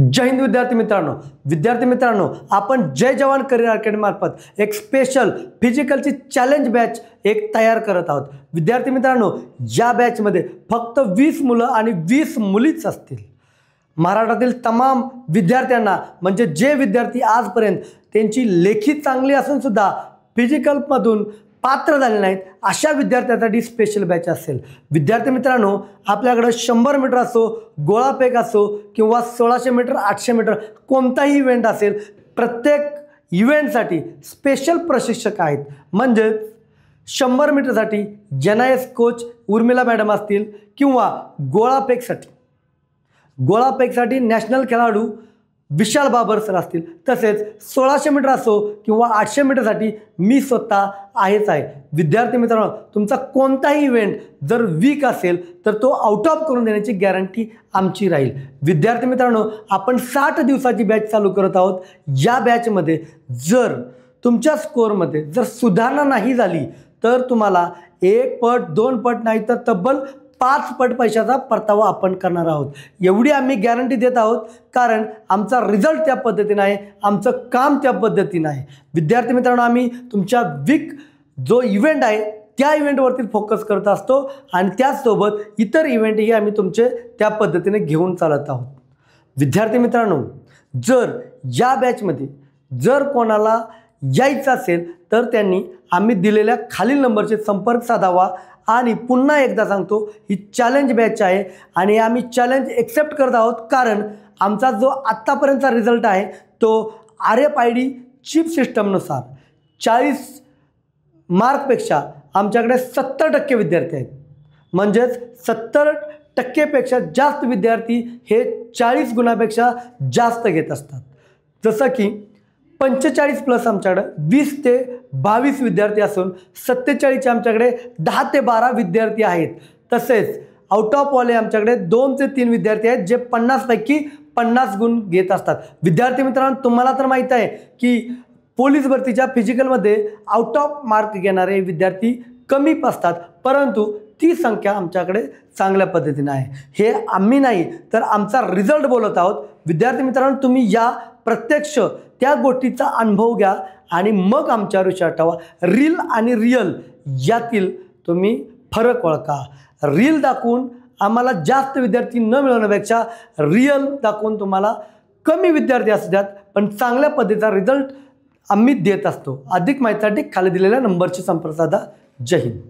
जय हिंद विद्यार्थी मित्रांनो, आपण जय जवान करियर अकॅडमी मार्फत एक स्पेशल फिजिकलची चॅलेंज बॅच एक तयार करत आहोत। विद्यार्थी मित्रांनो, या बॅचमध्ये फक्त 20 मुलं आणि 20 मुलीच असतील। महाराष्ट्रातील तमाम विद्यार्थ्यांना, म्हणजे जे विद्यार्थी आजपर्यंत त्यांची लेखी चांगली असून सुद्धा फिजिकलमधून पात्र झाले नाहीत, अशा विद्यार्थ्यांसाठी स्पेशल बॅच असेल। विद्यार्थी मित्रांनो, आपल्याकडे 100 मीटर असो, गोळाफेक असो किंवा 1600 मीटर 800 मीटर कोणताही इव्हेंट असेल, प्रत्येक इव्हेंटसाठी स्पेशल प्रशिक्षक आहेत। म्हणजे 100 मीटरसाठी NIS कोच उर्मिला मॅडम असतील किंवा गोळाफेकसाठी नॅशनल खेळाडू विशाल बाबर सर असतील, तसेच 1600 मीटर असो किंवा 800 मीटरसाठी मी स्वतः आहेच आहे। विद्यार्थी मित्रांनो, तुमचा कोणताही इव्हेंट जर वीक असेल तर तो आउट ऑफ करून देण्याची गॅरंटी आमची राहील। विद्यार्थी मित्रांनो, आपण 60 दिवसाची बॅच चालू करत आहोत। या बॅचमध्ये जर तुमच्या स्कोअरमध्ये जर सुधारणा नाही झाली तर तुम्हाला 1 पट 2 पट नाही तर तब्बल 5 पट पैशाचा परतावा आपण करणार आहोत। एवढी आम्ही गॅरंटी देत आहोत, कारण आमचा रिझल्ट त्या पद्धतीने आहे, आमचं काम त्या पद्धतीने आहे। विद्यार्थी मित्रांनो, आम्ही तुमच्या वीक जो इव्हेंट आहे त्या इव्हेंटवरती फोकस करत असतो आणि त्याचसोबत इतर इव्हेंटही आम्ही तुमचे त्या पद्धतीने घेऊन चालत आहोत। विद्यार्थी मित्रांनो, जर या बॅचमध्ये जर कोणाला यायचं असेल तर त्यांनी आम्ही दिलेल्या खालील नंबरचे संपर्क साधावा। आणि पुन्हा एकदा सांगतो, ही चॅलेंज बॅच आहे आणि आम्ही चॅलेंज एक्सेप्ट करत आहोत, कारण आमचा जो आत्तापर्यंतचा रिझल्ट आहे तो RFID चिप सिस्टमनुसार 40 मार्कपेक्षा आमच्याकडे 70% विद्यार्थी आहेत। म्हणजेच 70%पेक्षा जास्त विद्यार्थी हे 40 गुणापेक्षा जास्त घेत असतात। जसं की 45 प्लस आमच्याकडे 20 ते 22 विद्यार्थी असून 47 आमच्याकडे 10 ते 12 विद्यार्थी आहेत। तसेच आउट ऑफ वाले आमच्याकडे 2 ते 3 विद्यार्थी आहेत, जे 50 पैकी 50 गुण घेत असतात। विद्यार्थी मित्रांनो, तुम्हाला तर माहीत आहे की पोलीस भरतीच्या फिजिकलमध्ये आउट ऑफ मार्क घेणारे विद्यार्थी कमी असतात, परंतु ती संख्या आमच्याकडे चांगल्या पद्धतीने आहे। हे आम्ही नाही तर आमचा रिझल्ट बोलत आहोत। विद्यार्थी मित्रांनो, तुम्ही या प्रत्यक्ष त्या गोष्टीचा अनुभव घ्या आणि मग आमच्यावर विश्वास ठेवा। रील आणि रियल यातील तुम्ही फरक ओळखा। रील दाखवून आम्हाला जास्त विद्यार्थी न मिळवण्यापेक्षा रियल दाखवून तुम्हाला कमी विद्यार्थी असू द्यात, पण चांगल्या पद्धतीचा रिझल्ट आम्ही देत असतो। अधिक माहितीसाठी खाली दिलेल्या नंबरची संपर्क साधा। जय हिंद।